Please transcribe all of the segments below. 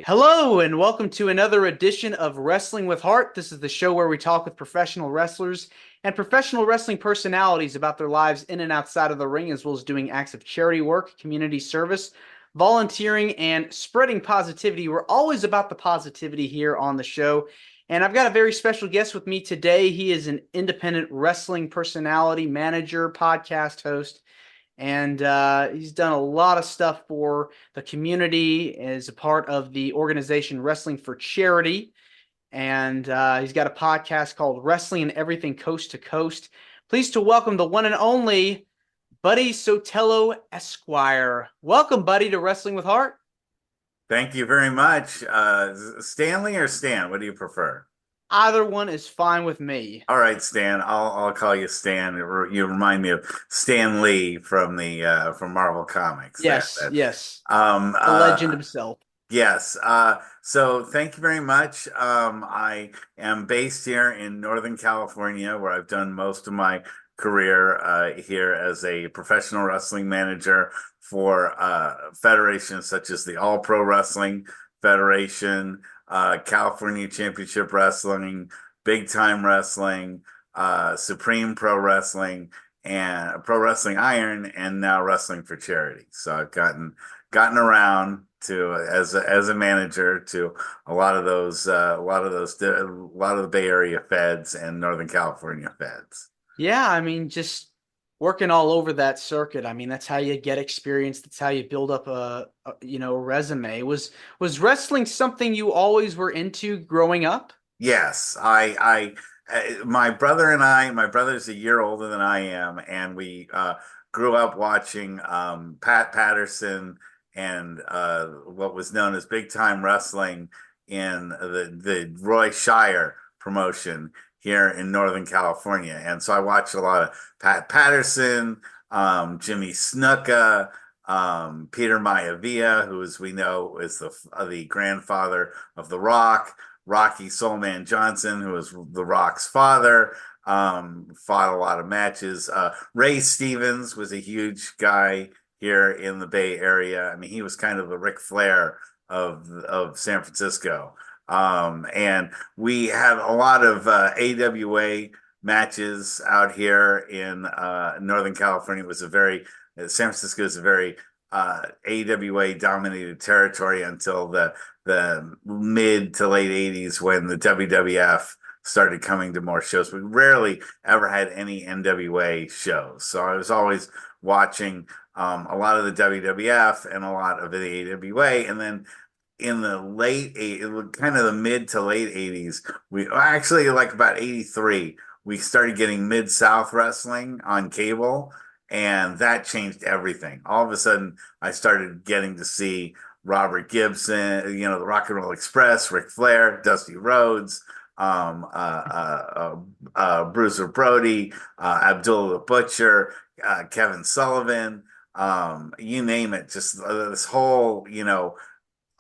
Hello, and welcome to another edition of Wrestling with Heart. This is the show where we talk with professional wrestlers and professional wrestling personalities about their lives in and outside of the ring, as well as doing acts of charity work, community service, volunteering, and spreading positivity. We're always about the positivity here on the show. And I've got a very special guest with me today. He is an independent wrestling personality, manager, podcast host, and he's done a lot of stuff for the community as a part of the organization Wrestling for Charity. And he's got a podcast called Wrestling and Everything Coast to Coast. Pleased to welcome the one and only Buddy Sotelo Esquire. Welcome, Buddy, to Wrestling with Heart. Thank you very much. Stanley or Stan, what do you prefer? Either one is fine with me. All right, Stan. I'll call you Stan. You remind me of Stan Lee from the from Marvel Comics. Yes, yes. Um The uh legend himself. yes. So thank you very much. I am based here in Northern California, where I've done most of my career here as a professional wrestling manager for federations such as the All Pro Wrestling Federation, California Championship Wrestling, Big Time Wrestling, Supreme Pro Wrestling, and Pro Wrestling Iron, and now Wrestling for Charity. So I've gotten around to as a manager to a lot of the Bay Area feds and Northern California feds. Yeah, I mean, just working all over that circuit. I mean, that's how you get experience. That's how you build up a resume. Was wrestling something you always were into growing up? Yes, my brother's a year older than I am, and we grew up watching Pat Patterson and what was known as Big Time Wrestling in the Roy Shire promotion here in Northern California. And so I watched a lot of Pat Patterson, Jimmy Snuka, Peter Maivia, who, as we know, is the grandfather of The Rock. Rocky Soulman Johnson, who was The Rock's father, fought a lot of matches. Ray Stevens was a huge guy here in the Bay Area. I mean, he was kind of the Ric Flair of San Francisco. And we had a lot of AWA matches out here in Northern California. It was San Francisco is a very AWA dominated territory until the mid to late 80s, when the WWF started coming to more shows. We rarely ever had any NWA shows. So I was always watching a lot of the WWF and a lot of the AWA. And then in the kind of the mid to late 80s, we actually, like about 83, we started getting Mid-South wrestling on cable, and that changed everything. All of a sudden, I started getting to see Robert Gibson, the Rock and Roll Express, Ric Flair, Dusty Rhodes, Bruiser Brody, Abdullah the Butcher, Kevin Sullivan, you name it. Just this whole,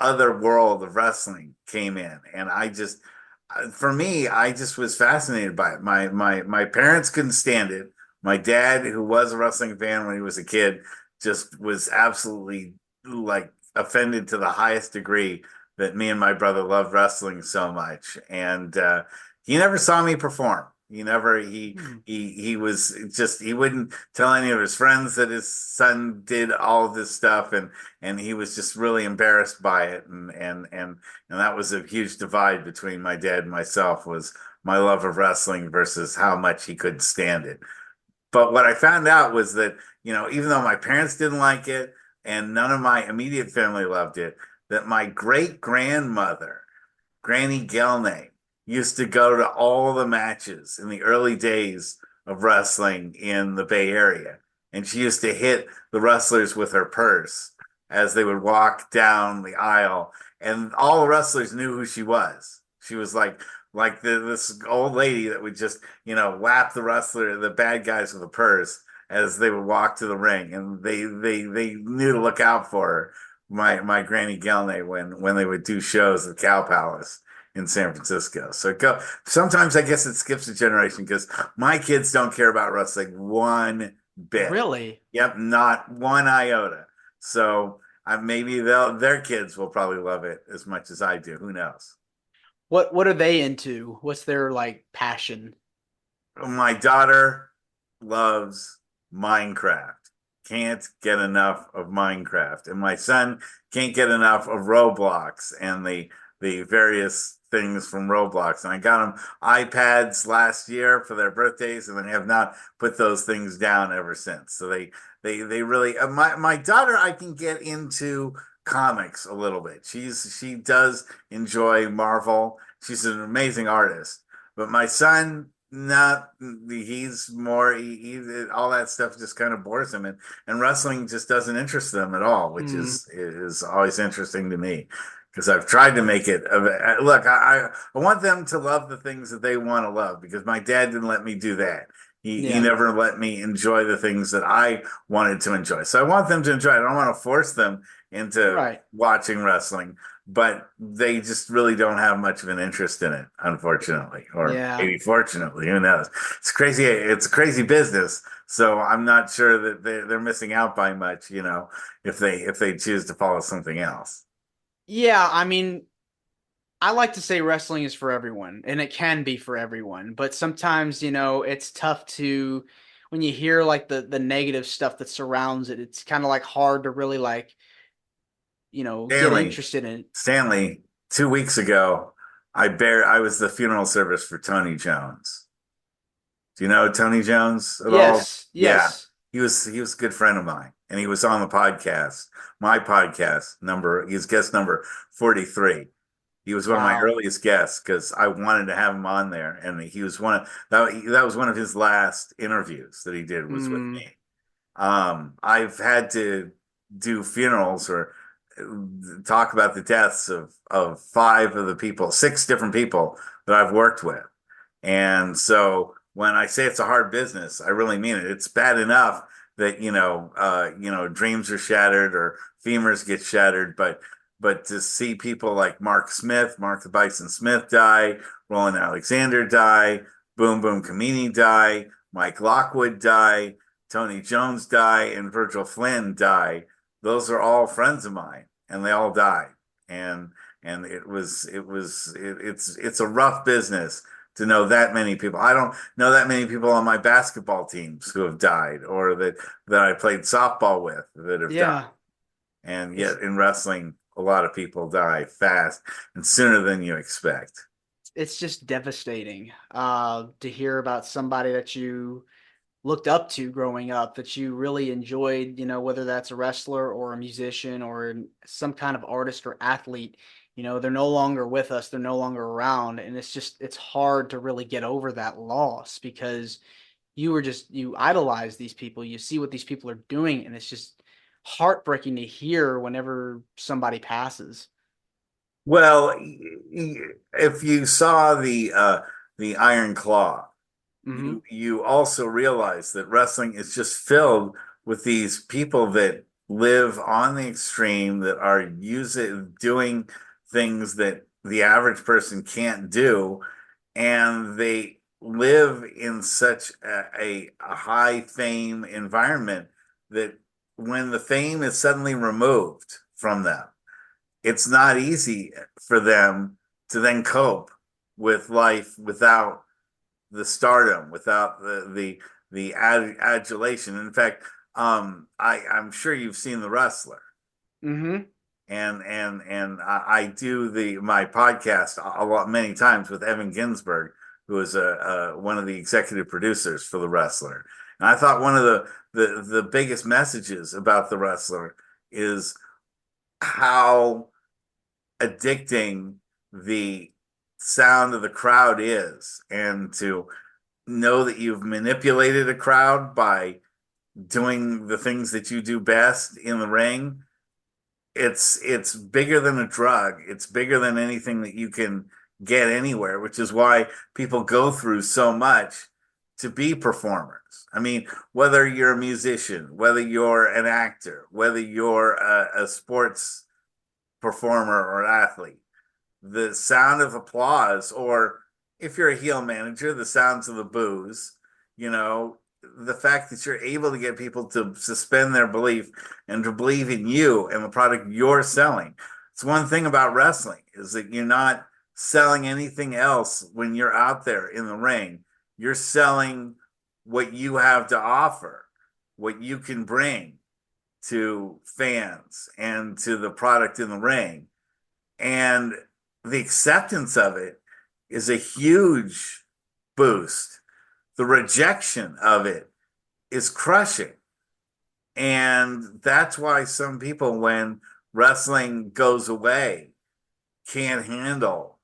other world of wrestling came in, and for me, I just was fascinated by it. My parents couldn't stand it. My dad, who was a wrestling fan when he was a kid, just was absolutely, like, offended to the highest degree that me and my brother loved wrestling so much. And he never saw me perform. He was just, he wouldn't tell any of his friends that his son did all of this stuff, and he was just really embarrassed by it. And that was a huge divide between my dad and myself, was my love of wrestling versus how much he could stand it. But what I found out was that, even though my parents didn't like it and none of my immediate family loved it, that my great grandmother, Granny Gelnay, used to go to all the matches in the early days of wrestling in the Bay Area. And she used to hit the wrestlers with her purse as they would walk down the aisle. And all the wrestlers knew who she was. She was like this old lady that would just, whap the bad guys with a purse as they would walk to the ring. And they knew to look out for her, my Granny Gelnay, when they would do shows at the Cow Palace in San Francisco. Sometimes I guess it skips a generation, because my kids don't care about wrestling one bit. Really? Yep, not one iota. So maybe their kids will probably love it as much as I do. Who knows? What are they into? What's their like passion? My daughter loves Minecraft. Can't get enough of Minecraft. And my son can't get enough of Roblox and the various things from Roblox. And I got them iPads last year for their birthdays, and they have not put those things down ever since. So they really my daughter, I can get into comics a little bit. She does enjoy Marvel. She's an amazing artist. But my son, not he's more all that stuff just kind of bores him, and wrestling just doesn't interest them at all, which Hmm. is always interesting to me because I've tried to make it look, I want them to love the things that they want to love because my dad didn't let me do that. He Yeah. never let me enjoy the things that I wanted to enjoy. So I want them to enjoy it. I don't want to force them into Right. watching wrestling, but they just really don't have much of an interest in it, unfortunately, or Yeah. maybe fortunately, who knows? It's crazy. It's a crazy business, so I'm not sure that they're missing out by much, if they choose to follow something else. Yeah, I mean, I like to say wrestling is for everyone, and it can be for everyone, but sometimes, it's tough to when you hear like the negative stuff that surrounds it, it's kind of like hard to really like, get Stanley, interested in it. Stanley, 2 weeks ago, I was the funeral service for Tony Jones. Do you know Tony Jones at all? Yes, Yeah, yes. he was a good friend of mine, and he was on the podcast, my podcast number. He's guest number 43. He was one of my Wow. earliest guests because I wanted to have him on there, and he was one of that was one of his last interviews that he did was with Mm, me. I've had to do funerals or talk about the deaths of five of the people, six different people that I've worked with. And so when I say it's a hard business, I really mean it. It's bad enough that, dreams are shattered or femurs get shattered, but to see people like Mark Smith, Mark the Bison Smith die, Roland Alexander die, Boom Boom Kamini die, Mike Lockwood die, Tony Jones die, and Virgil Flynn die. Those are all friends of mine, and they all died. And it's a rough business to know that many people. I don't know that many people on my basketball teams who have died or that I played softball with that have died. yeah. And It's yet in wrestling, a lot of people die fast and sooner than you expect. it's just devastating to hear about somebody that you looked up to growing up, that you really enjoyed, whether that's a wrestler or a musician or some kind of artist or athlete. They're no longer with us, they're no longer around, and it's hard to really get over that loss because you idolize these people, you see what these people are doing, and it's just heartbreaking to hear whenever somebody passes. Well, if you saw the Iron Claw, Hmm. you also realize that wrestling is just filled with these people that live on the extreme that are using doing things that the average person can't do, and they live in such a high fame environment that when the fame is suddenly removed from them, it's not easy for them to then cope with life without the stardom, without the adulation. In fact, I'm sure you've seen The Wrestler, Hmm. and I do the my podcast a lot many times with Evan Ginsberg, who is one of the executive producers for The Wrestler. And I thought one of the biggest messages about The Wrestler is how addicting the sound of the crowd is, and to know that you've manipulated a crowd by doing the things that you do best in the ring. It's bigger than a drug. It's bigger than anything that you can get anywhere, which is why people go through so much to be performers. I mean, whether you're a musician, whether you're an actor, whether you're a sports performer or athlete, the sound of applause, or if you're a heel manager, the sounds of the boos, you know, the fact that you're able to get people to suspend their belief and to believe in you and the product you're selling. It's one thing about wrestling is that you're not selling anything else when you're out there in the ring. You're selling what you have to offer, what you can bring to fans and to the product in the ring. And the acceptance of it is a huge boost. The rejection of it is crushing. And that's why some people, when wrestling goes away, can't handle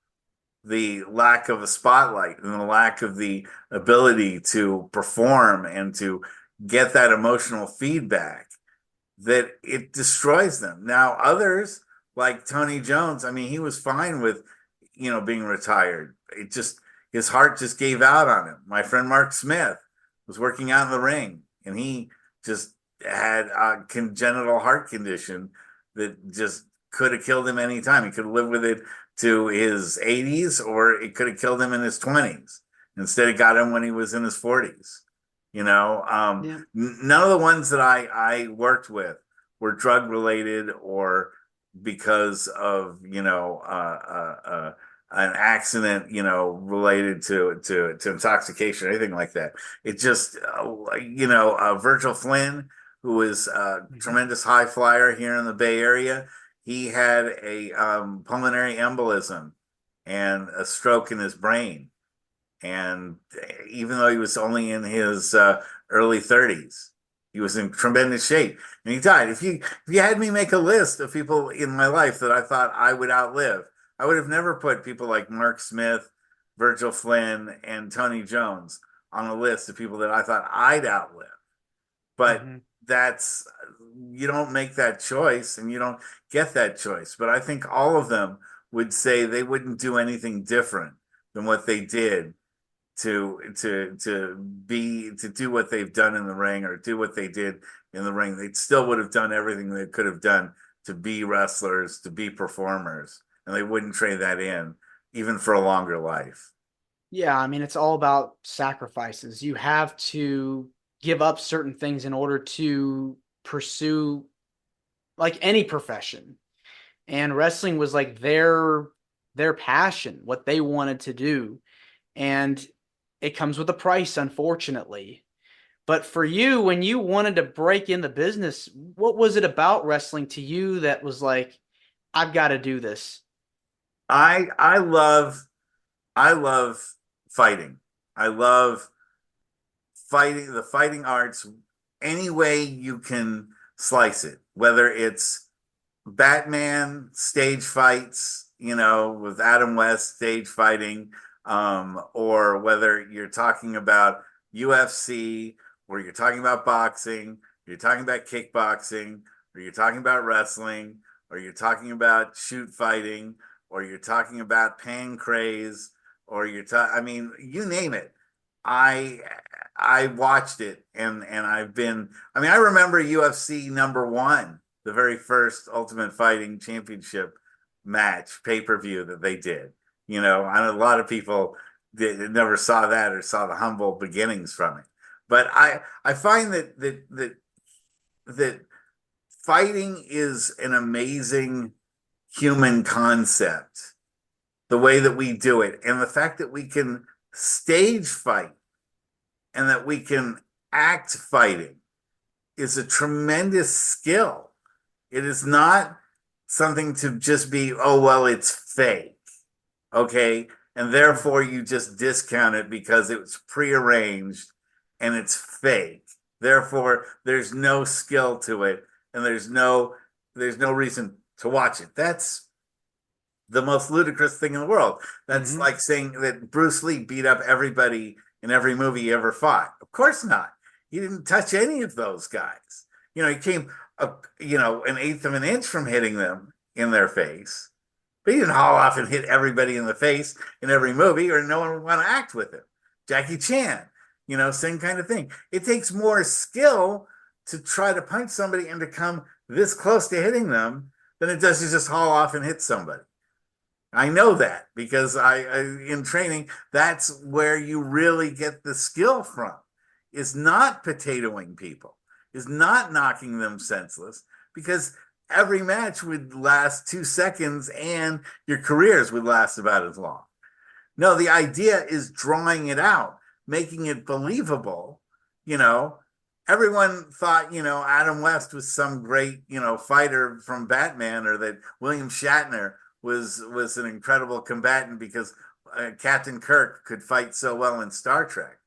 the lack of a spotlight and the lack of the ability to perform and to get that emotional feedback, that it destroys them. Now, others like Tony Jones, I mean, he was fine with, being retired. It just, his heart just gave out on him. My friend Mark Smith was working out in the ring and he just had a congenital heart condition that just could have killed him anytime. He could have lived with it to his 80s or it could have killed him in his 20s. Instead, it got him when he was in his 40s. Yeah. None of the ones that I worked with were drug related or because of an accident related to intoxication or anything like that. It just Virgil Flynn, who is a Mhm. tremendous high flyer here in the Bay Area, he had a pulmonary embolism and a stroke in his brain. And even though he was only in his early 30s, he was in tremendous shape. And he died. If you had me make a list of people in my life that I thought I would outlive, I would have never put people like Mark Smith, Virgil Flynn, and Tony Jones on a list of people that I thought I'd outlive. But Mhm. that's you don't make that choice and you don't get that choice. But I think all of them would say they wouldn't do anything different than what they did to do what they've done in the ring or do what they did in the ring. They still would have done everything they could have done to be wrestlers, to be performers, and they wouldn't trade that in even for a longer life. Yeah, I mean, it's all about sacrifices. You have to give up certain things in order to pursue like any profession. And wrestling was like their passion, what they wanted to do. And it comes with a price, unfortunately. But for you, when you wanted to break in the business, what was it about wrestling to you that was like, I've got to do this? I love fighting. I love fighting the fighting arts any way you can slice it, whether it's Batman stage fights, with Adam West stage fighting, or whether you're talking about UFC, or you're talking about boxing, you're talking about kickboxing, or you're talking about wrestling, or you're talking about shoot fighting, or you're talking about pancrase, or I mean, you name it. I I watched it and I mean I remember UFC number one, the very first Ultimate Fighting Championship match pay-per-view that they did. And a lot of people never saw that or saw the humble beginnings from it. But I find that fighting is an amazing human concept, the way that we do it, and the fact that we can stage fight and that we can act fighting is a tremendous skill. It is not something to just be, oh, well, it's fake. Okay. And therefore you just discount it because it was prearranged and it's fake. Therefore, there's no skill to it and there's no reason to watch it. That's the most ludicrous thing in the world. That's Mm-hmm. like saying that Bruce Lee beat up everybody in every movie he ever fought. Of course not. He didn't touch any of those guys. He came an eighth of an inch from hitting them in their face. But he didn't haul off and hit everybody in the face in every movie, or no one would want to act with him. Jackie Chan, same kind of thing. It takes more skill to try to punch somebody and to come this close to hitting them than it does to just haul off and hit somebody. I know that because in training, that's where you really get the skill from, is not potatoing people, is not knocking them senseless, because every match would last 2 seconds and your careers would last about as long. No, the idea is drawing it out, making it believable. You know, everyone thought, Adam West was some great, fighter from Batman, or that William Shatner was an incredible combatant because Captain Kirk could fight so well in Star Trek.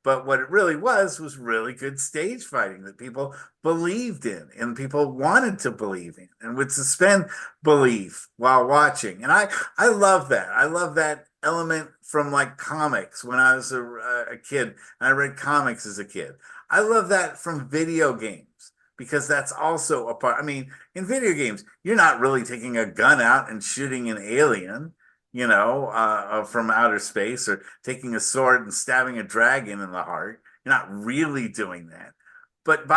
But what it really was really good stage fighting that people believed in and people wanted to believe in and would suspend belief while watching. And I love that. I love that element from like comics when I was a kid. And I read comics as a kid. I love that from video games because that's also a part. I mean, in video games, you're not really taking a gun out and shooting an alien, from outer space, or taking a sword and stabbing a dragon in the heart. You're not really doing that. But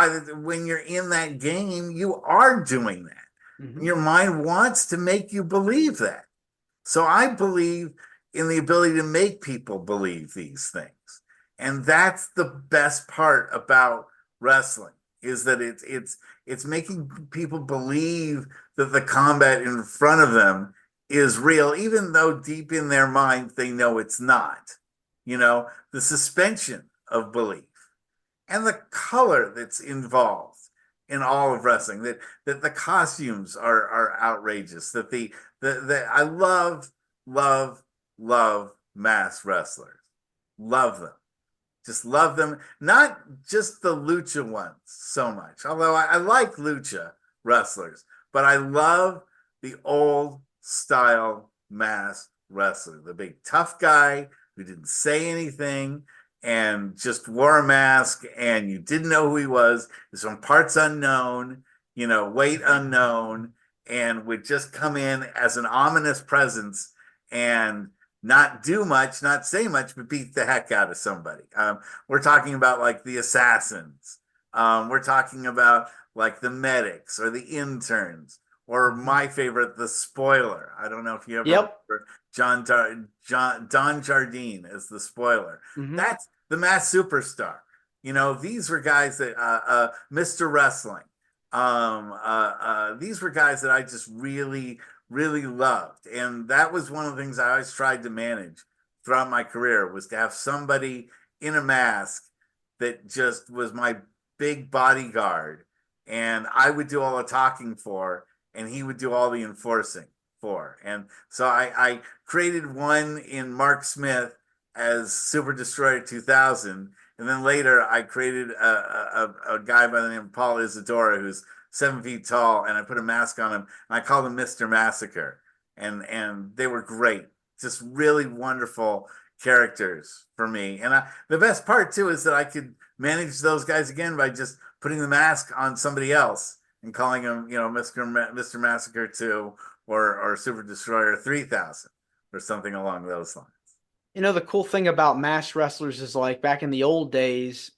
when you're in that game, you are doing that. Mm-hmm. Your mind wants to make you believe that. So I believe in the ability to make people believe these things. And that's the best part about wrestling, is that it's making people believe that the combat in front of them is real, even though deep in their mind they know it's not. The suspension of belief and the color that's involved in all of wrestling, that the costumes are outrageous, that the I love mass wrestlers. Love them. Just love them. Not just the lucha ones so much, although I like lucha wrestlers, but I love the old style mass wrestler, the big tough guy who didn't say anything and just wore a mask and you didn't know who he was. He's from parts unknown, weight unknown, and would just come in as an ominous presence and not do much, not say much, but beat the heck out of somebody. We're talking about like the assassins. We're talking about like the medics or the interns, or my favorite, the spoiler. I don't know if you ever Yep. remember Don Jardine as the spoiler. Mm-hmm. That's the mass superstar. These were guys that Mr. Wrestling. These were guys that I just really, really loved, and that was one of the things I always tried to manage throughout my career, was to have somebody in a mask that just was my big bodyguard, and I would do all the talking for, and he would do all the enforcing for. And so I created one in Mark Smith as Super Destroyer 2000. And then later I created a guy by the name of Paul Isadora, who's 7 feet tall, and I put a mask on him, and I called him Mr. Massacre. And they were great, just really wonderful characters for me. And the best part too is that I could manage those guys again by just putting the mask on somebody else and calling him, Mr. Massacre 2 or Super Destroyer 3000 or something along those lines. The cool thing about mass wrestlers is, like, back in the old days,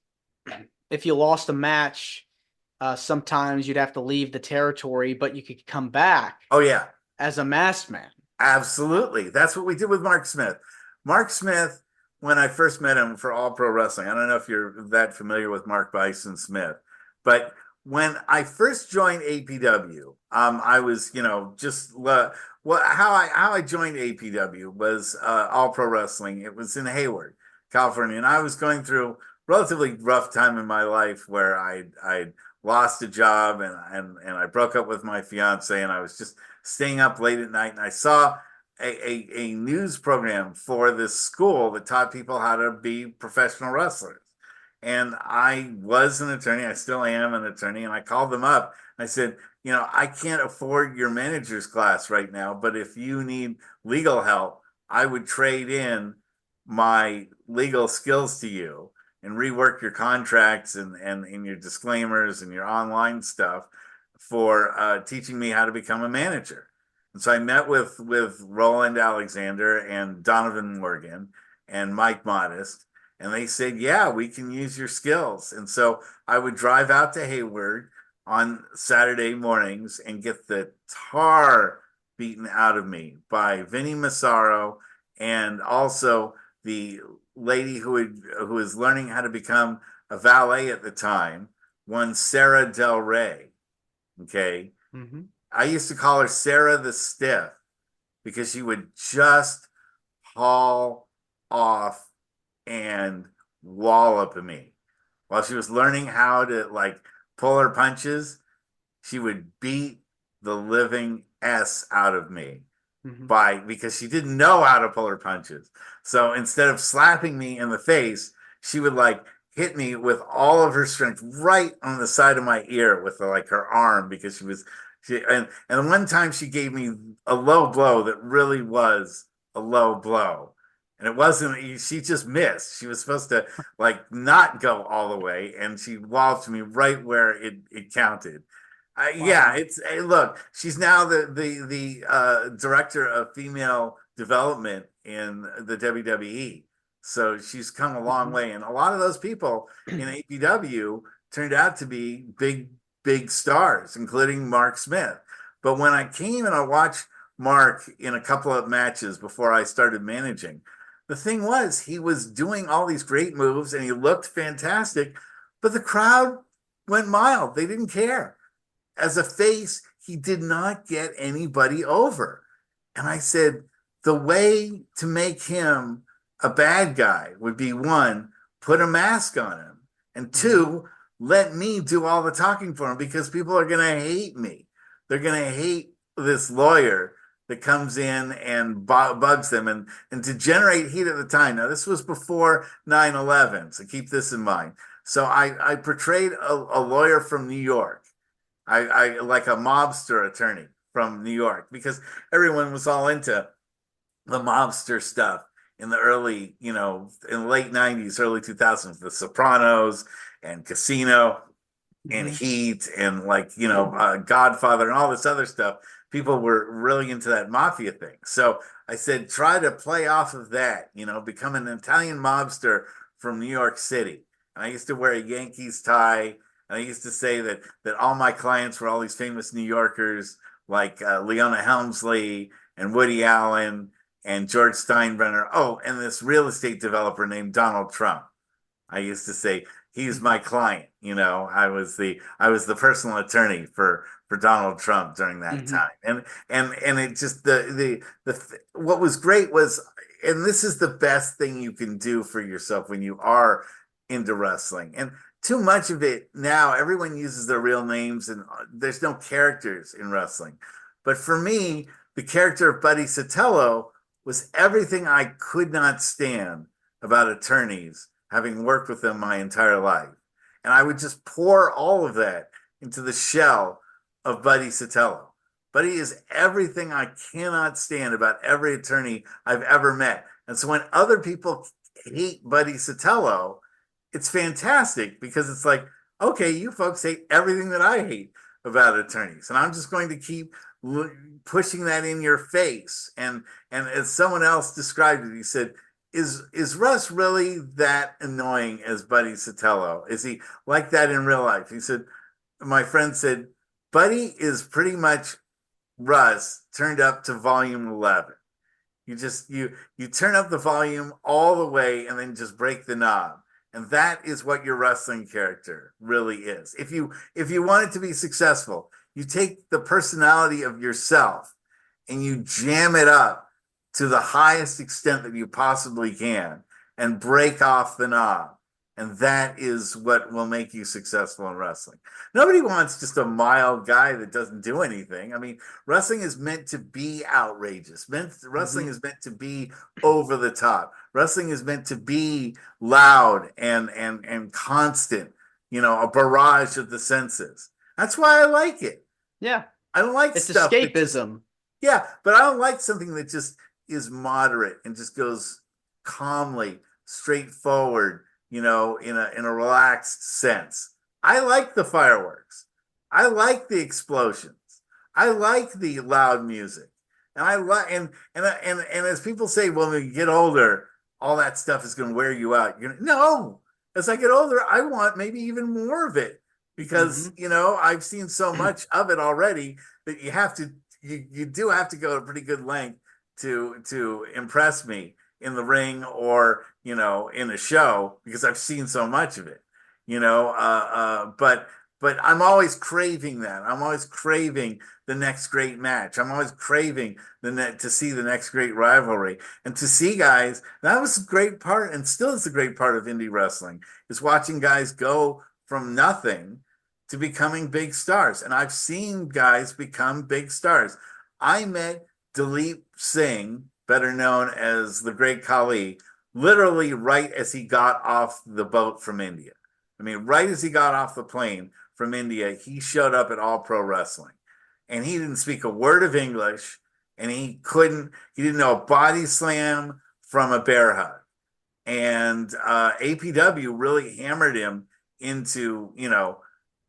if you lost a match, sometimes you'd have to leave the territory, but you could come back Oh yeah, as a masked man. absolutely. That's what we did with Mark Smith. Mark Smith, when I first met him for All Pro Wrestling, I don't know if you're that familiar with Mark Bison Smith, but when I first joined APW, I was, just how I joined APW was All Pro Wrestling. It was in Hayward, California, and I was going through a relatively rough time in my life where I lost a job, and I broke up with my fiance, and I was just staying up late at night, and I saw a news program for this school that taught people how to be professional wrestlers. And I was an attorney. I still am an attorney. And I called them up. I said, I can't afford your manager's class right now, but if you need legal help, I would trade in my legal skills to you and rework your contracts and your disclaimers and your online stuff for teaching me how to become a manager. And so I met with Roland Alexander and Donovan Morgan and Mike Modest, and they said, yeah, we can use your skills. And so I would drive out to Hayward on Saturday mornings and get the tar beaten out of me by Vinny Massaro, and also the lady who was learning how to become a valet at the time, one Sarah Del Rey. Okay. Hmm. I used to call her Sarah the Stiff because she would just haul off and wallop me. While she was learning how to like pull her punches, she would beat the living S out of me Hmm. by because she didn't know how to pull her punches. So instead of slapping me in the face, she would like hit me with all of her strength right on the side of my ear with like her arm because and one time she gave me a low blow that really was a low blow. And it wasn't, she just missed. She was supposed to like not go all the way, and she walloped me right where it counted. Yeah, Wow. it's hey, look. She's now the director of female development in the WWE. So she's come a long Hmm. way, and a lot of those people in APW turned out to be big stars, including Mark Smith. But when I came and I watched Mark in a couple of matches before I started managing, the thing was he was doing all these great moves and he looked fantastic, but the crowd went mild. They didn't care. As a face, he did not get anybody over. And I said, the way to make him a bad guy would be one, put a mask on him, and Hmm. two, let me do all the talking for him because people are going to hate me. They're going to hate this lawyer that comes in and bugs them and to generate heat at the time. Now, this was before 9/11, so keep this in mind. So I portrayed a lawyer from New York. I like a mobster attorney from New York because everyone was all into the mobster stuff in the early, in the late 90s, early 2000s, The Sopranos and Casino and Hmm. Heat and like, Godfather and all this other stuff. People were really into that mafia thing. So I said, try to play off of that, become an Italian mobster from New York City. And I used to wear a Yankees tie. And I used to say that all my clients were all these famous New Yorkers like Leona Helmsley and Woody Allen and George Steinbrenner. Oh, and this real estate developer named Donald Trump. I used to say he's Hmm. my client. I was the personal attorney for Donald Trump during that Hmm. time. And it just what was great was, and this is the best thing you can do for yourself when you are into wrestling. And too much of it now, everyone uses their real names and there's no characters in wrestling. But for me, the character of Buddy Sotelo was everything I could not stand about attorneys, having worked with them my entire life. And I would just pour all of that into the shell of Buddy Sotelo. Buddy is everything I cannot stand about every attorney I've ever met. And so when other people hate Buddy Sotelo, it's fantastic because it's like, okay, you folks hate everything that I hate about attorneys. And I'm just going to keep pushing that in your face. And as someone else described it, he said, is Russ really that annoying as Buddy Sotelo? Is he like that in real life? He said, my friend said, Buddy is pretty much Russ turned up to volume 11. You turn up the volume all the way and then just break the knob. And that is what your wrestling character really is. If you want it to be successful, you take the personality of yourself and you jam it up to the highest extent that you possibly can and break off the knob. And that is what will make you successful in wrestling. Nobody wants just a mild guy that doesn't do anything. I mean, wrestling is meant to be outrageous. Wrestling Hmm. is meant to be over the top. Wrestling is meant to be loud and constant, a barrage of the senses. That's why I like it. Yeah. I don't like It's stuff that just escapism. yeah, but I don't like something that just is moderate and just goes calmly, straightforward, in a relaxed sense. I like the fireworks. I like the explosions. I like the loud music. And I like and as people say, well, when you get older, all that stuff is going to wear you out. No, as I get older, I want maybe even more of it because, Hmm. I've seen so much of it already that you do have to go a pretty good length to impress me in the ring or in a show because I've seen so much of it. but I'm always craving that. I'm always craving the next great match. I'm always craving to see the next great rivalry and to see guys. That was a great part, and still is a great part of indie wrestling, is watching guys go from nothing to becoming big stars. And I've seen guys become big stars. I met Dilip Singh, better known as the Great Khali, literally right as he got off the boat from India. I mean, right as he got off the plane from India, he showed up at All Pro Wrestling. And he didn't speak a word of English, and he didn't know a body slam from a bear hug. And APW really hammered him into,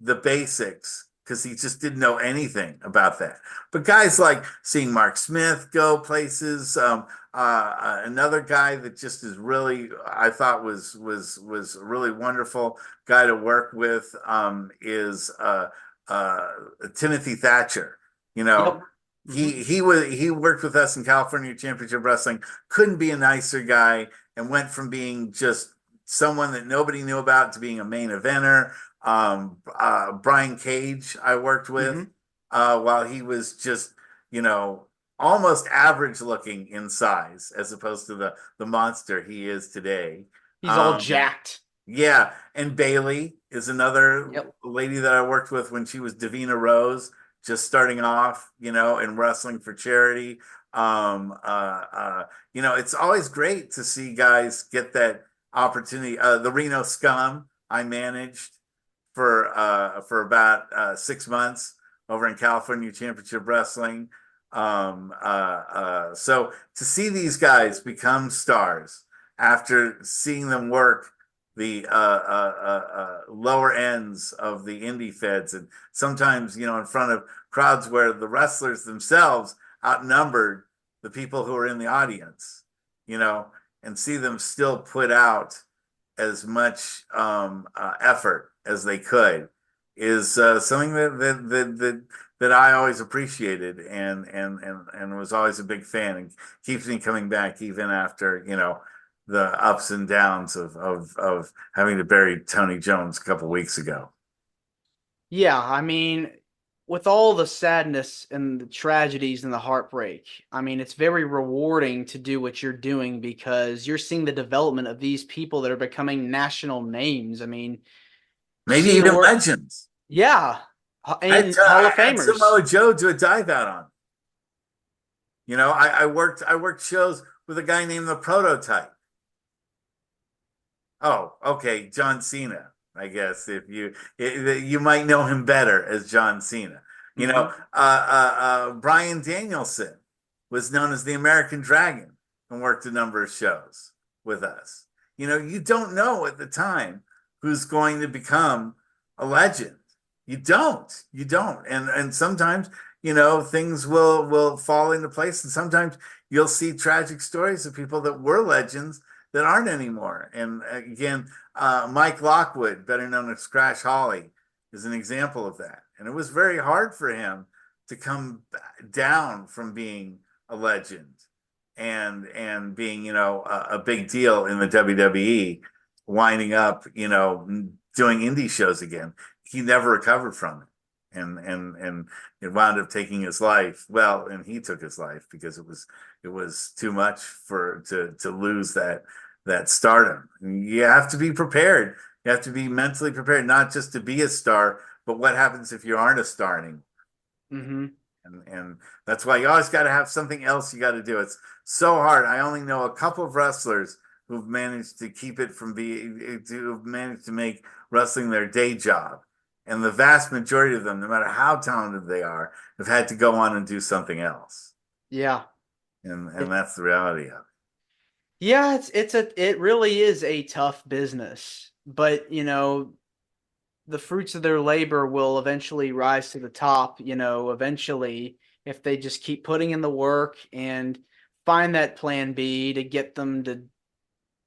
the basics because he just didn't know anything about that. But guys like seeing Mark Smith go places, another guy that just is really, I thought was a really wonderful guy to work with, is uh, Timothy Thatcher. You know, Yep. Hmm. he worked with us in California Championship Wrestling. Couldn't be a nicer guy, and went from being just someone that nobody knew about to being a main eventer. Brian Cage, I worked with, Hmm. while he was just, you know, almost average looking in size as opposed to the monster he is today. He's all Um, jacked. yeah, and Bailey is another Yep. lady that I worked with when she was Davina Rose, just starting off, in wrestling for charity. Um, uh, uh, it's always great to see guys get that opportunity. The Reno Scum I managed for about 6 months over in California Championship Wrestling. So to see these guys become stars after seeing them work the lower ends of the indie feds, and sometimes in front of crowds where the wrestlers themselves outnumbered the people who are in the audience, you know, and see them still put out as much effort as they could is something that I always appreciated, and was always a big fan, and keeps me coming back even after the ups and downs of having to bury Tony Jones a couple weeks ago. Yeah, I mean, with all the sadness and the tragedies and the heartbreak, I mean, it's very rewarding to do what you're doing because you're seeing the development of these people that are becoming national names. I mean, Maybe seeing even where, legends. yeah, I and Hall of had Famers. Samoa Joe do a dive out on. I worked shows with a guy named the Prototype. Oh, okay, John Cena. I guess you might know him better as John Cena. Hmm. Brian Danielson was known as the American Dragon and worked a number of shows with us. You don't know at the time who's going to become a legend. You don't, and sometimes things will fall into place, and sometimes you'll see tragic stories of people that were legends that aren't anymore. And again, Mike Lockwood, better known as Crash Holly, is an example of that. And it was very hard for him to come down from being a legend and being, a big deal in the WWE, winding up, doing indie shows again. He never recovered from it. And it wound up taking his life. Well, and he took his life because it was too much to lose that stardom. You have to be prepared. You have to be mentally prepared, not just to be a star, but what happens if you aren't a star anymore? Hmm. And that's why you always got to have something else you got to do. It's so hard. I only know a couple of wrestlers who've managed to keep it from being, who've managed to make wrestling their day job. And the vast majority of them, no matter how talented they are, have had to go on and do something else. Yeah. And that's the reality of it. Yeah, it really is a tough business, but the fruits of their labor will eventually rise to the top, eventually if they just keep putting in the work and find that plan B to get them to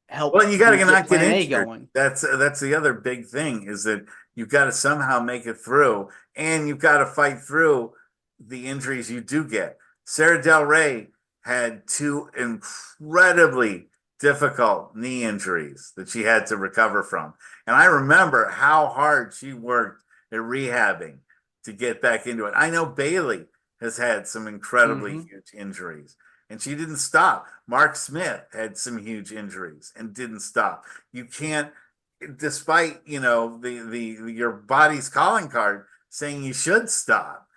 help Well, you got to get not get plan A injured. going. That's the other big thing, is that you've got to somehow make it through, and you've got to fight through the injuries you do get. Sarah Del Rey had two incredibly difficult knee injuries that she had to recover from. And I remember how hard she worked at rehabbing to get back into it. I know Bailey has had some incredibly Hmm. huge injuries and she didn't stop. Mark Smith had some huge injuries and didn't stop. You can't, despite, the your body's calling card saying you should stop.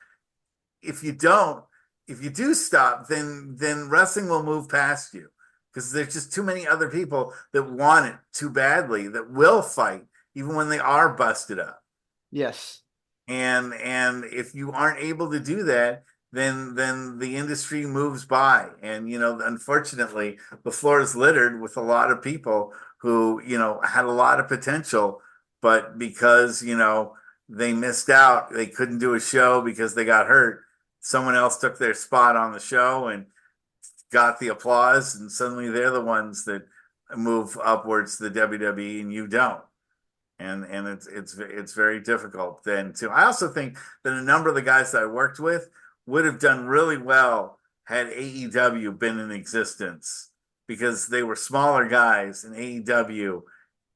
If you don't, if you do stop, then wrestling will move past you because there's just too many other people that want it too badly that will fight even when they are busted up. Yes. And if you aren't able to do that, then the industry moves by. And unfortunately, the floor is littered with a lot of people who had a lot of potential, but because they missed out, they couldn't do a show because they got hurt. Someone else took their spot on the show and got the applause, and suddenly they're the ones that move upwards to the WWE, and you don't. And it's very difficult then too. I also think that a number of the guys that I worked with would have done really well had AEW been in existence because they were smaller guys and AEW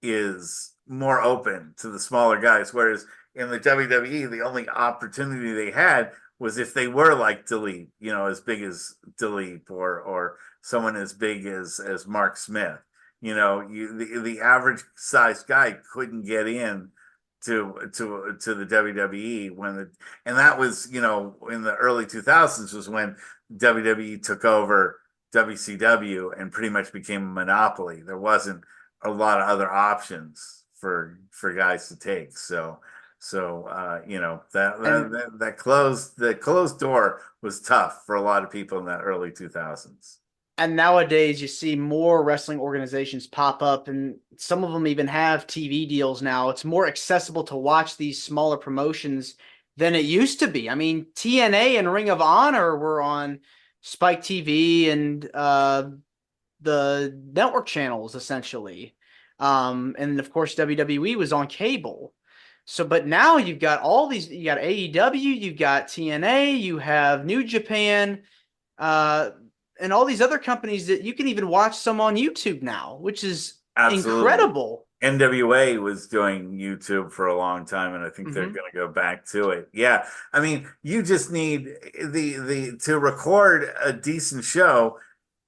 is more open to the smaller guys. Whereas in the WWE, the only opportunity they had was if they were like Delete, as big as Delete or someone as big as Mark Smith. The average sized guy couldn't get in to the WWE and that was in the early 2000s was when WWE took over WCW and pretty much became a monopoly. There wasn't a lot of other options for guys to take. So that, And that closed door was tough for a lot of people in that early 2000s. and nowadays you see more wrestling organizations pop up, and some of them even have TV deals now. It's more accessible to watch these smaller promotions than it used to be. I mean, TNA and Ring of Honor were on Spike TV and the network channels essentially. And of course WWE was on cable. So, but now you've got all these, you got AEW, you've got TNA, you have New Japan, uh, and all these other companies that you can even watch some on YouTube now, which is Absolutely. incredible. NWA was doing YouTube for a long time, and I think they're Hmm. going to go back to it. Yeah, I mean, you just need the to record a decent show.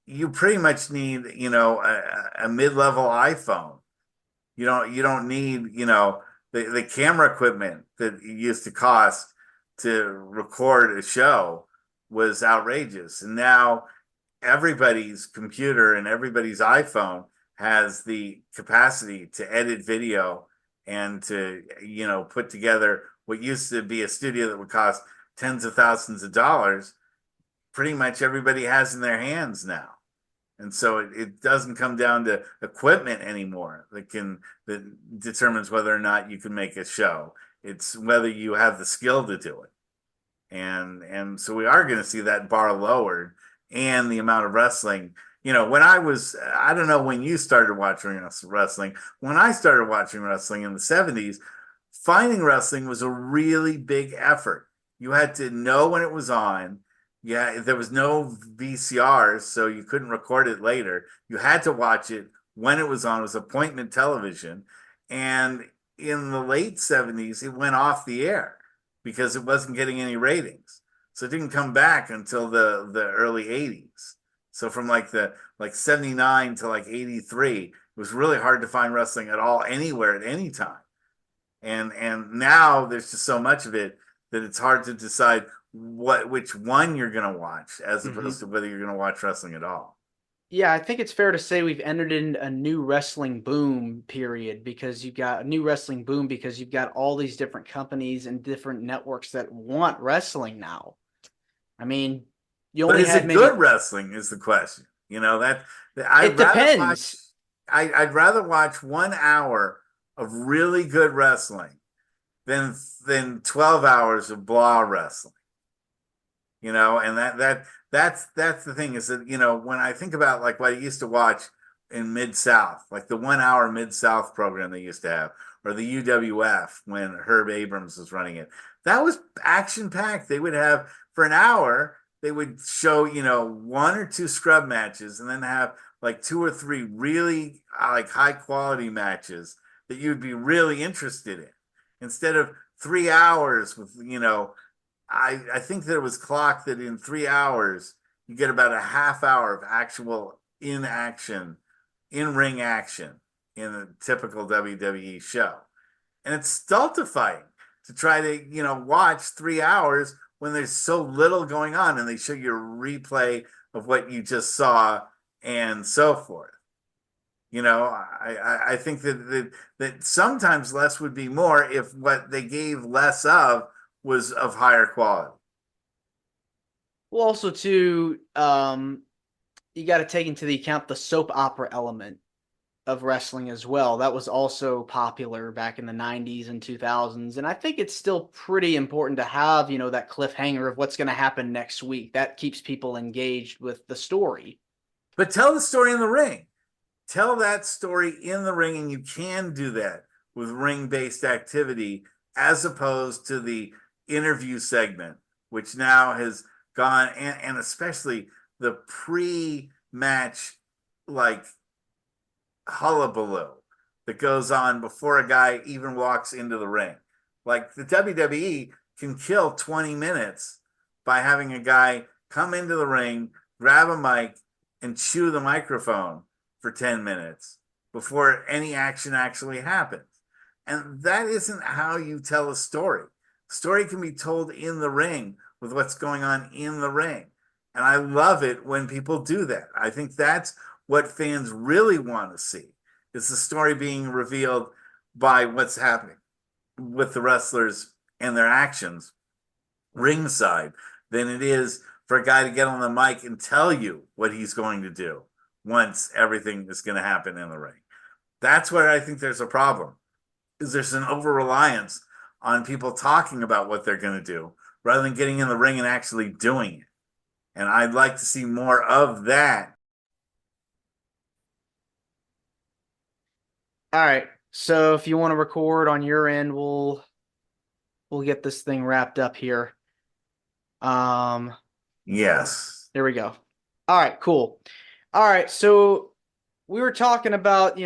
You pretty much need a mid-level iPhone. You don't need the camera equipment that it used to cost to record a show was outrageous, and now everybody's computer and everybody's iPhone has the capacity to edit video and to put together what used to be a studio that would cost tens of thousands of dollars. Pretty much everybody has in their hands now. And so it doesn't come down to equipment anymore that determines whether or not you can make a show. It's whether you have the skill to do it. And so we are going to see that bar lowered and the amount of wrestling. I don't know when you started watching wrestling. When I started watching wrestling in the 70s, finding wrestling was a really big effort. You had to know when it was on. Yeah, there was no VCRs, so you couldn't record it later. You had to watch it when it was on. It was appointment television. And in the late 70s, it went off the air because it wasn't getting any ratings. So it didn't come back until the early 80s. So from like 79 to like 83, it was really hard to find wrestling at all anywhere at any time. And now there's just so much of it that it's hard to decide which one you're going to watch as opposed Hmm. to whether you're going to watch wrestling at all. Yeah, I think it's fair to say we've entered in a new wrestling boom period because you've got a new wrestling boom because you've got all these different companies and different networks that want wrestling now. I mean, you But only is had it good maybe, wrestling is the question. it I'd rather watch depends. I'd rather watch 1 hour of really good wrestling than 12 hours of blah wrestling. And that's the thing is that when I think about like what I used to watch in Mid South, like the 1 hour Mid South program they used to have, or the UWF when Herb Abrams was running it, that was action packed. They would have for an hour, they would show one or two scrub matches, and then have like two or three really like high quality matches that you'd be really interested in instead of 3 hours with, I think that it was clocked that in 3 hours you get about a half hour of actual in action, in ring action in a typical WWE show. And it's stultifying to try to, watch 3 hours when there's so little going on and they show you a replay of what you just saw and so forth. I think that sometimes less would be more if what they gave less of was of higher quality. Well, also too, you got to take into the account the soap opera element of wrestling as well. That was also popular back in the 90s and 2000s. And I think it's still pretty important to have, that cliffhanger of what's going to happen next week. That keeps people engaged with the story. But tell the story in the ring. Tell that story in the ring, and you can do that with ring-based activity as opposed to the interview segment, which now has gone, and especially the pre-match like hullabaloo that goes on before a guy even walks into the ring. Like the WWE can kill 20 minutes by having a guy come into the ring, grab a mic, and chew the microphone for 10 minutes before any action actually happens. And that isn't how you tell a story. Story can be told in the ring with what's going on in the ring. And I love it when people do that. I think that's what fans really want to see is the story being revealed by what's happening with the wrestlers and their actions ringside than it is for a guy to get on the mic and tell you what he's going to do once everything is going to happen in the ring. That's where I think there's a problem. Is there's an over reliance on people talking about what they're going to do rather than getting in the ring and actually doing it. And I'd like to see more of that. All right. So if you want to record on your end, we'll get this thing wrapped up here. Um, Yes. there we go. All right, cool. All right, so we were talking about,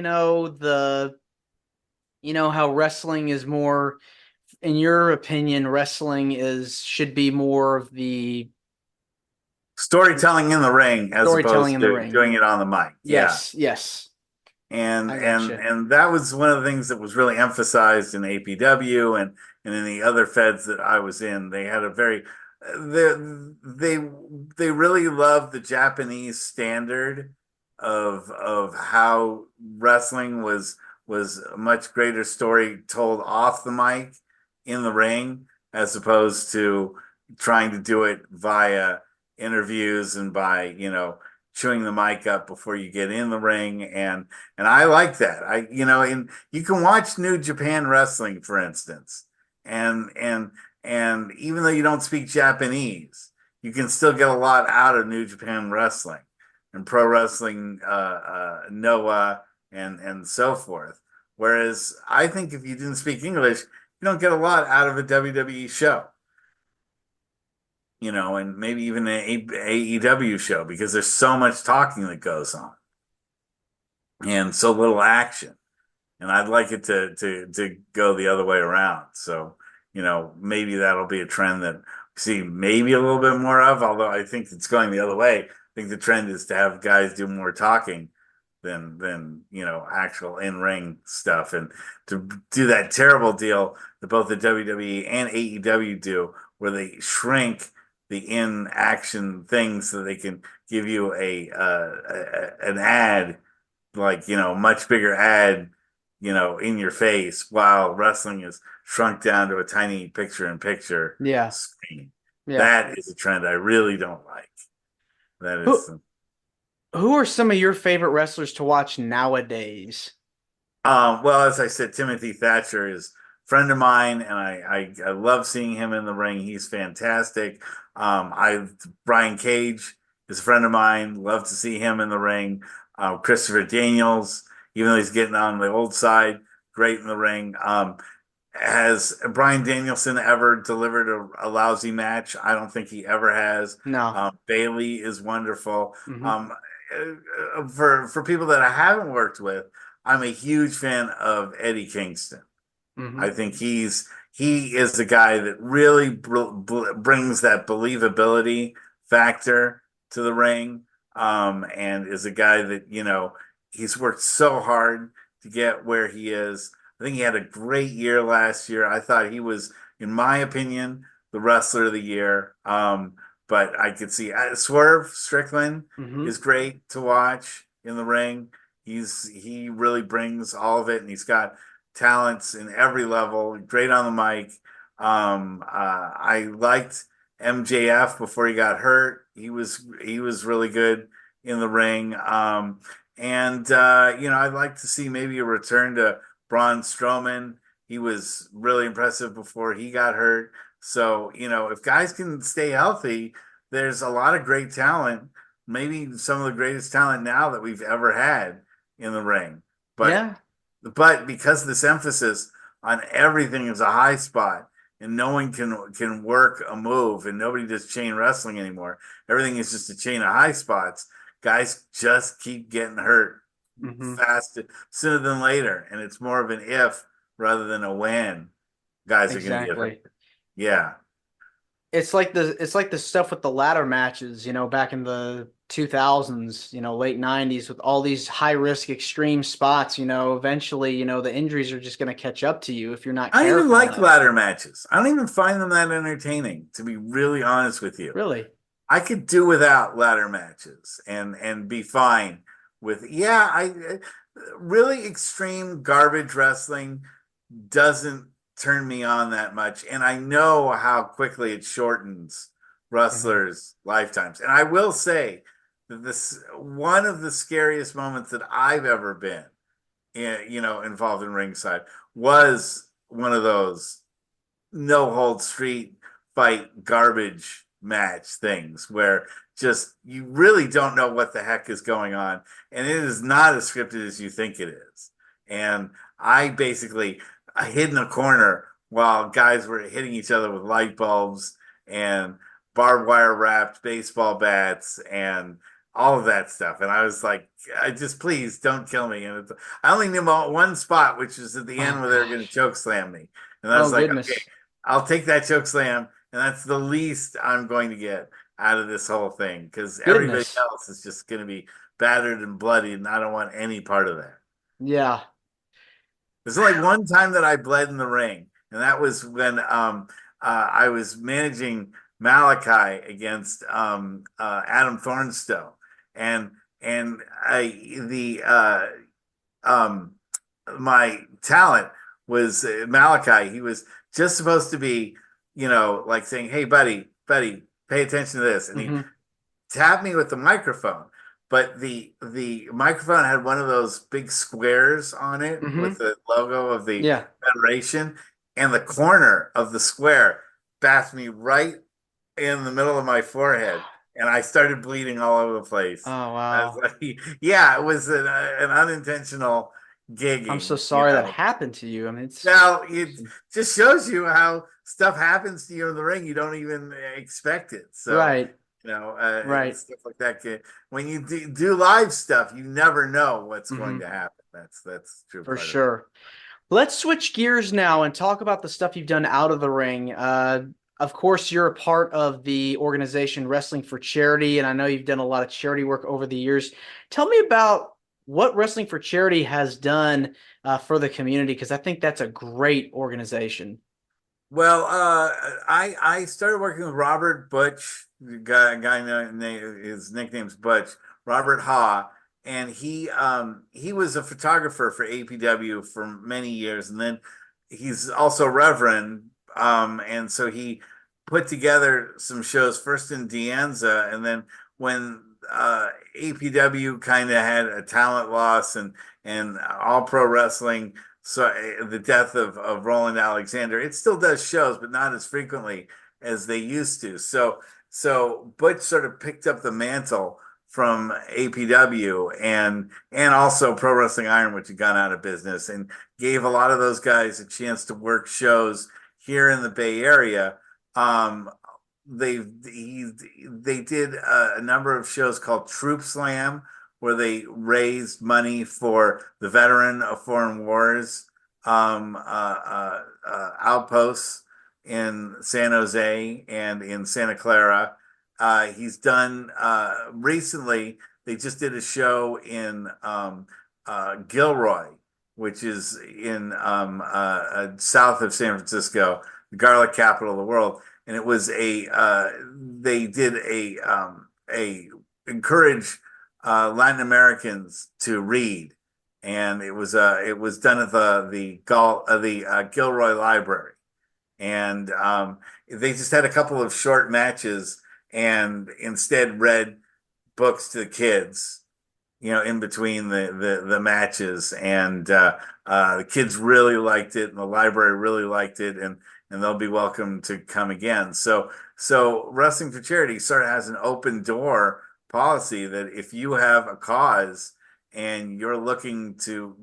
how wrestling is more, in your opinion, wrestling should be more of the Storytelling in the ring as storytelling opposed in the to ring. doing it on the mic. Yeah. Yes, yes. and I and gotcha. and that was one of the things that was really emphasized in APW and in the other feds that I was in. They had a very they they they really loved the Japanese standard of how wrestling was a much greater story told off the mic in the ring as opposed to trying to do it via interviews and by chewing the mic up before you get in the ring and I like that. And you can watch New Japan Wrestling, for instance, and even though you don't speak Japanese, you can still get a lot out of New Japan Wrestling and Pro Wrestling Noah and so forth. Whereas I think if you didn't speak English, you don't get a lot out of a WWE show. And maybe even an AEW show because there's so much talking that goes on and so little action. And I'd like it to go the other way around. So, maybe that'll be a trend that we see maybe a little bit more of, although I think it's going the other way. I think the trend is to have guys do more talking than actual in-ring stuff and to do that terrible deal that both the WWE and AEW do where they shrink the in-action things so they can give you an ad like much bigger ad in your face while wrestling is shrunk down to a tiny picture-in-picture Yeah, screen. yeah. That is a trend I really don't like. That Who is who are some of your favorite wrestlers to watch nowadays? well, as I said, Timothy Thatcher is a friend of mine, and I love seeing him in the ring. He's fantastic. Brian Cage is a friend of mine. Love to see him in the ring. Christopher Daniels, even though he's getting on the old side, great in the ring. Has Brian Danielson ever delivered a lousy match? I don't think he ever has. No. Bailey is wonderful. Hmm. for people that I haven't worked with, I'm a huge fan of Eddie Kingston. I Hmm. think he is the guy that really brings that believability factor to the ring, and is a guy that he's worked so hard to get where he is. I think he had a great year last year. I thought he was, in my opinion, the wrestler of the year. But I could see Swerve Strickland Hmm. is great to watch in the ring. He really brings all of it, and he's got talents in every level. Great on the mic. I liked MJF before he got hurt. He was really good in the ring. And I'd like to see maybe a return to Braun Strowman. He was really impressive before he got hurt. So, if guys can stay healthy, there's a lot of great talent, maybe some of the greatest talent now that we've ever had in the ring. But Yeah. but because this emphasis on everything is a high spot and no one can work a move and nobody does chain wrestling anymore, everything is just a chain of high spots. Guys just keep getting hurt Hmm. fast sooner than later, and it's more of an if rather than a when guys are going to get hurt. Exactly. Yeah. It's like the stuff with the ladder matches, back in the 2000s, late 90s with all these high risk extreme spots, eventually, the injuries are just going to catch up to you if you're not I don't even careful like enough. ladder matches. I don't even find them that entertaining, to be really honest with you. Really? I could do without ladder matches and be fine with I really extreme garbage wrestling doesn't turn me on that much, and I know how quickly it shortens Hmm. wrestlers' lifetimes. And I will say that this one of the scariest moments that I've ever been involved in ringside was one of those no hold street fight garbage match things where just you really don't know what the heck is going on, and it is not as scripted as you think it is. And I basically hid in a corner while guys were hitting each other with light bulbs and barbed wire wrapped baseball bats and all of that stuff. And I was like, I just please don't kill me. And I only knew about one spot, which was at the end Oh where they were going to gosh. choke slam me. And I Oh was like, okay, goodness. I'll take that choke slam, and that's the least I'm going to get out of this whole thing because everybody Goodness. else is just going to be battered and bloody, and I don't want any part of that. Yeah. There's only one time that I bled in the ring, and that was when I was managing Malachi against Adam Thornstowe, and the um, my talent was Malachi. He was just supposed to be, like saying, "Hey, buddy, pay attention to this," and he Hmm. tapped me with the microphone. But the microphone had one of those big squares on it with Hmm. the logo of the Yeah. Federation, and the corner of the square bashed me right in the middle of my forehead, and I started bleeding all over the place. Oh I was wow. like, yeah, it was an unintentional I'm so gigging, sorry that happened to you. I mean, it's Now it just shows you how stuff happens to you in the ring. You don't even expect it. So, right. Right. stuff like that. When you do live stuff, you never know what's going Hmm. to happen. That's the true For part of it. sure. Let's switch gears now and talk about the stuff you've done out of the ring. Of course, you're a part of the organization Wrestling for Charity, and I know you've done a lot of charity work over the years. Tell me about what Wrestling for Charity has done for the community, because I think that's a great organization. Well, I started working with Robert Butch, the guy his nickname's Butch, Robert Ha, and he was a photographer for APW for many years, and then he's also Reverend, and so he put together some shows first in Deanza, and then when APW kind of had a talent loss and All Pro Wrestling, so the death of Roland Alexander. It still does shows, but not as frequently as they used to. So Butch sort of picked up the mantle from APW and also Pro Wrestling Iron, which had gone out of business, and gave a lot of those guys a chance to work shows here in the Bay Area. Um, they he, they did a number of shows called Troop Slam, where they raised money for the veteran of foreign wars outposts in San Jose and in Santa Clara. He's done recently. They just did a show in Gilroy, which is in south of San Francisco, the garlic capital of the world. And it was they did a encourage Latin Americans to read, and it was done at the Gilroy Library, and they just had a couple of short matches, and instead read books to the kids, in between the matches, and the kids really liked it, and the library really liked it, and they'll be welcome to come again. So Wrestling for Charity sort of has an open door policy that if you have a cause and you're looking to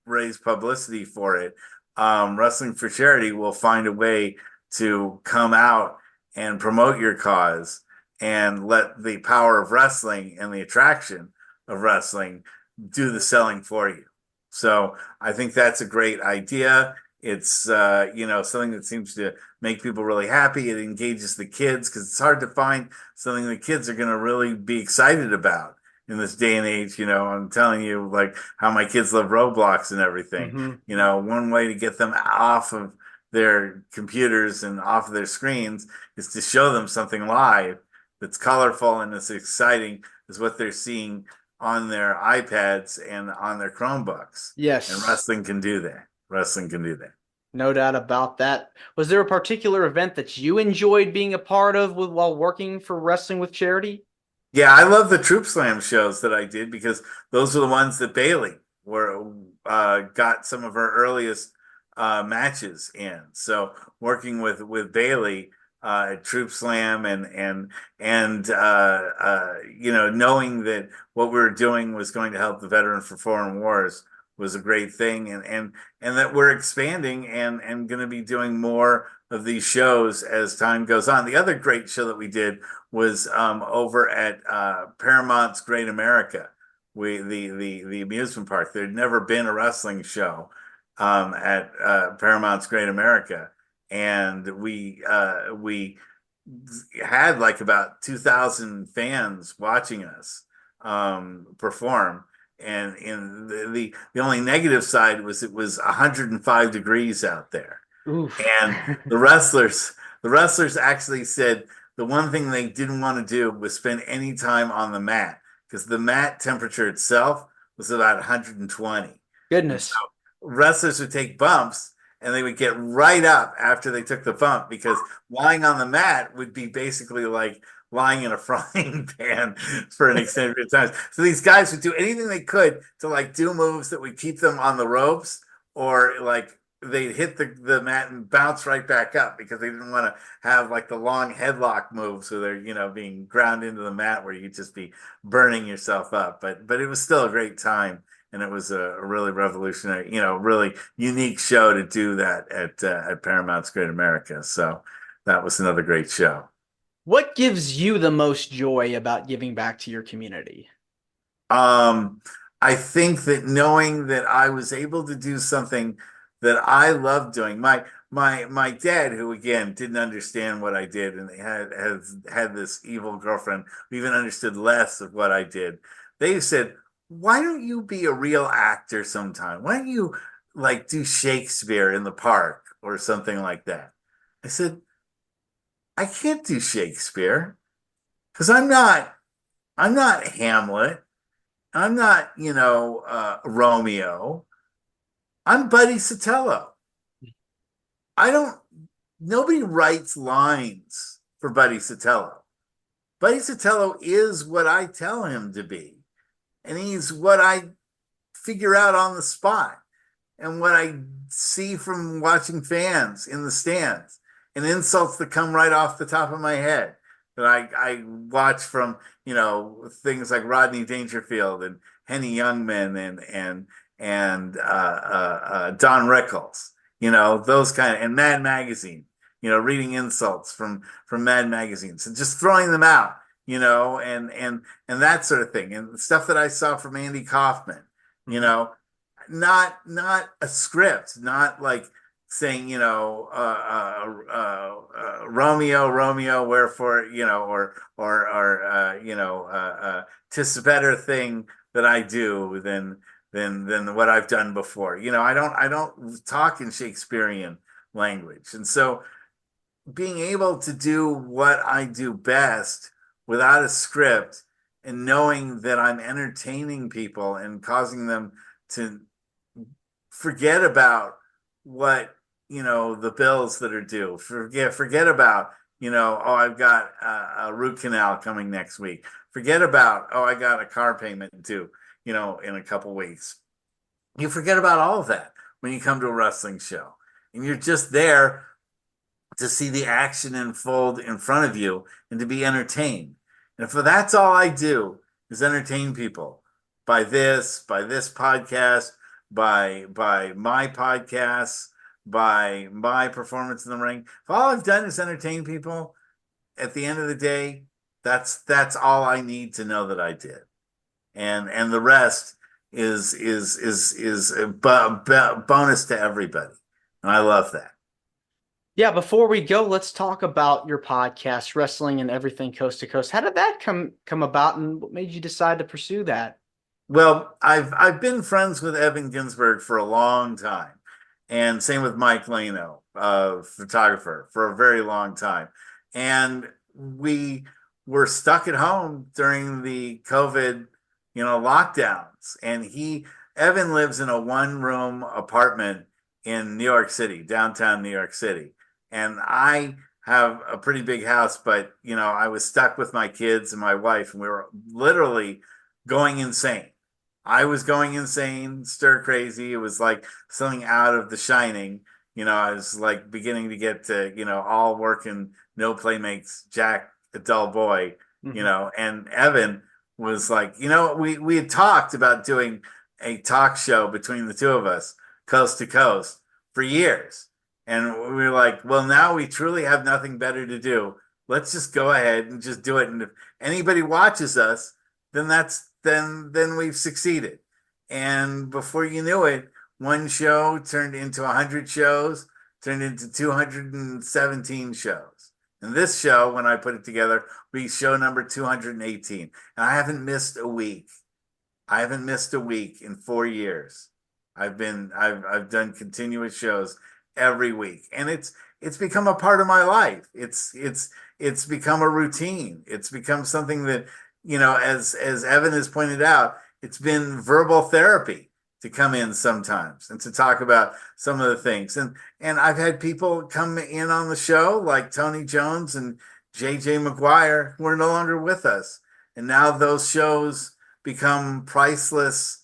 raise publicity for it, Wrestling for Charity will find a way to come out and promote your cause and let the power of wrestling and the attraction of wrestling do the selling for you. So I think that's a great idea. It's something that seems to make people really happy. It engages the kids because it's hard to find something the kids are going to really be excited about in this day and age. I'm telling you, like, how my kids love Roblox and everything. Hmm. One way to get them off of their computers and off of their screens is to show them something live that's colorful and as exciting as what they're seeing on their iPads and on their Chromebooks. And Yes, wrestling can do that. Wrestling can do that. no doubt about that. Was there a particular event that you enjoyed being a part of while working for Wrestling with Charity? Yeah, I love the Troop Slam shows that I did because those are the ones that Bailey were got some of her earliest matches in. So working with Bailey at Troop Slam and knowing that what we were doing was going to help the veteran for foreign wars was a great thing, and that we're expanding and going to be doing more of these shows as time goes on. The other great show that we did was over at Paramount's Great America, the amusement park. There'd never been a wrestling show at Paramount's Great America, and we had like about 2,000 fans watching us perform. And in the only negative side was it was 105 degrees out there. Oof. And the wrestlers actually said the one thing they didn't want to do was spend any time on the mat because the mat temperature itself was about 120. And so Goodness. wrestlers would take bumps and they would get right up after they took the bump because lying on the mat would be basically like lying in a frying pan for an extended period of time. So these guys would do anything they could to like do moves that would keep them on the ropes, or like they'd hit the mat and bounce right back up because they didn't want to have like the long headlock moves so they're being ground into the mat where you'd just be burning yourself up. But it was still a great time. And it was a really revolutionary, really unique show to do that at Paramount's Great America. So that was another great show. What gives you the most joy about giving back to your community? Um, I think that knowing that I was able to do something that I love doing. My dad, who again didn't understand what I did, and had this evil girlfriend who even understood less of what I did. They said, "Why don't you be a real actor sometime? Why don't you like do Shakespeare in the park or something like that?" I said, "I can't do Shakespeare because I'm not Hamlet. I'm not, Romeo. I'm Buddy Sotelo. I don't, nobody writes lines for Buddy Sotelo. Buddy Sotelo is what I tell him to be. And he's what I figure out on the spot and what I see from watching fans in the stands and insults that come right off the top of my head that I watch from, things like Rodney Dangerfield and Henny Youngman and Don Rickles, those kind of, and Mad Magazine, reading insults from Mad Magazines and just throwing them out and that sort of thing, and stuff that I saw from Andy Kaufman, you Mhm. know, not a script, not like saying, Romeo, Romeo, wherefore, tis a better thing that I do than what I've done before. I don't talk in Shakespearean language, and so being able to do what I do best without a script and knowing that I'm entertaining people and causing them to forget about what, the bills that are due. Forget about, oh, I've got a root canal coming next week. Forget about, oh, I got a car payment due, in a couple weeks. You forget about all of that when you come to a wrestling show. And you're just there to see the action unfold in front of you and to be entertained. And if that's all I do is entertain people by this podcast, by my podcasts, by my performance in the ring. If all I've done is entertain people, at the end of the day, that's all I need to know that I did. And the rest is a bonus to everybody. And I love that. Yeah, before we go, let's talk about your podcast, Wrestling and Everything Coast to Coast. How did that come about, and what made you decide to pursue that? Well, I've been friends with Evan Ginsberg for a long time, and same with Mike Leno, photographer, for a very long time. And we were stuck at home during the COVID, lockdowns. And Evan lives in a one-room apartment in New York City, downtown New York City. And I have a pretty big house, but I was stuck with my kids and my wife, and we were literally going insane. I was going insane, stir crazy. It was like something out of The Shining. I was like beginning to get to, all work and no play makes Jack a dull boy, Mhm. and Evan was like, we had talked about doing a talk show between the two of us, coast to coast, for years. And we were like, well, now we truly have nothing better to do. Let's just go ahead and just do it. And if anybody watches us, then we've succeeded. And before you knew it, one show turned into 100 shows, turned into 217 shows. And this show, when I put it together, will be show number 218. And I haven't missed a week. I haven't missed a week in 4 years. I've done continuous shows every week, and it's become a part of my life. It's become a routine. It's become something that, as Evan has pointed out, it's been verbal therapy to come in sometimes and to talk about some of the things. And I've had people come in on the show like Tony Jones and JJ McGuire, who are no longer with us. And now those shows become priceless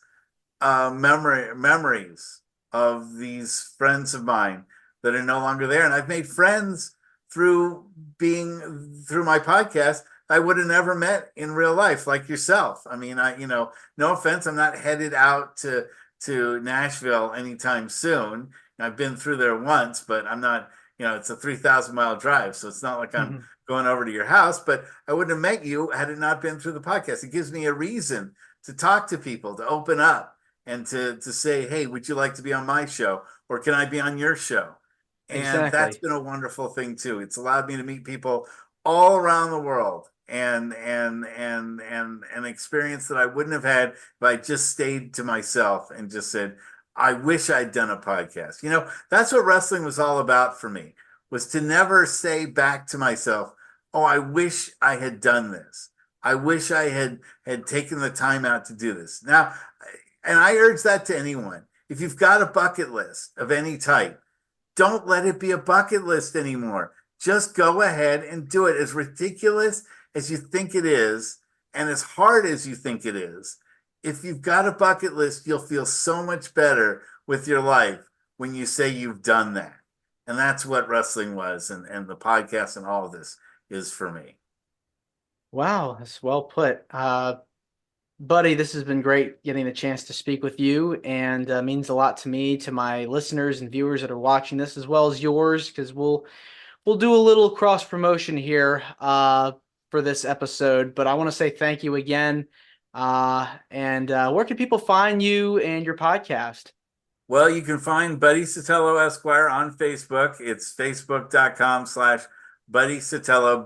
memories of these friends of mine that are no longer there. And I've made friends through through my podcast I would have never met in real life, like yourself. I mean, no offense, I'm not headed out to Nashville anytime soon. I've been through there once, but I'm not, it's a 3,000-mile drive, so it's not like I'm Mhm. going over to your house. But I wouldn't have met you had it not been through the podcast. It gives me a reason to talk to people, to open up, and to say, hey, would you like to be on my show, or can I be on your show? And that's Exactly. been a wonderful thing too. It's allowed me to meet people all around the world and an experience that I wouldn't have had if I just stayed to myself and just said, I wish I'd done a podcast. That's what wrestling was all about for me, was to never say back to myself, oh, I wish I had done this. I wish I had taken the time out to do this. Now, and I urge that to anyone. If you've got a bucket list of any type, don't let it be a bucket list anymore. Just go ahead and do it. As ridiculous as you think it is, and as hard as you think it is, if you've got a bucket list, you'll feel so much better with your life when you say you've done that. And that's what wrestling was, and the podcast and all of this is for me. Wow, that's well put. Buddy, this has been great getting the chance to speak with you, and means a lot to me, to my listeners and viewers that are watching this, as well as yours, because we'll do a little cross promotion here. for this episode, but I want to say thank you again. And where can people find you and your podcast? Well, you can find Buddy Sotelo Esquire on Facebook. It's facebook.com/ Buddy Sotelo,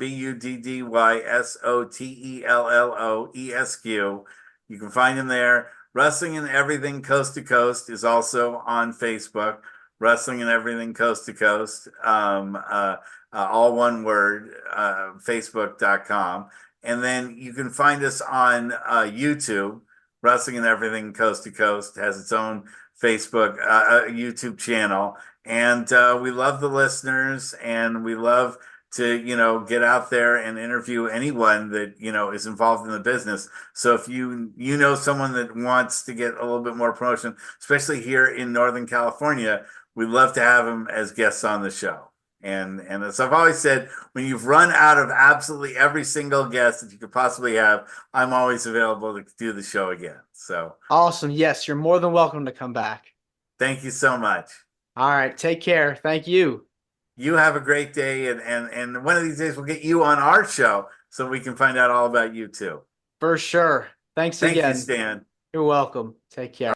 BuddySotelloESQ. You can find him there. Wrestling and Everything Coast to Coast is also on Facebook. Wrestling and Everything Coast to Coast, all one word, Facebook.com. And then you can find us on YouTube. Wrestling and Everything Coast to Coast has its own Facebook, YouTube channel. And we love the listeners, and we love to, get out there and interview anyone that, is involved in the business. So if you know someone that wants to get a little bit more promotion, especially here in Northern California, we'd love to have them as guests on the show. And as I've always said, when you've run out of absolutely every single guest that you could possibly have, I'm always available to do the show again. So Awesome. Yes, you're more than welcome to come back. thank you so much. All right. Take care. Thank you. You have a great day, and one of these days we'll get you on our show so we can find out all about you too. For sure. Thanks Thank you, again. Stan. You're welcome. Take care.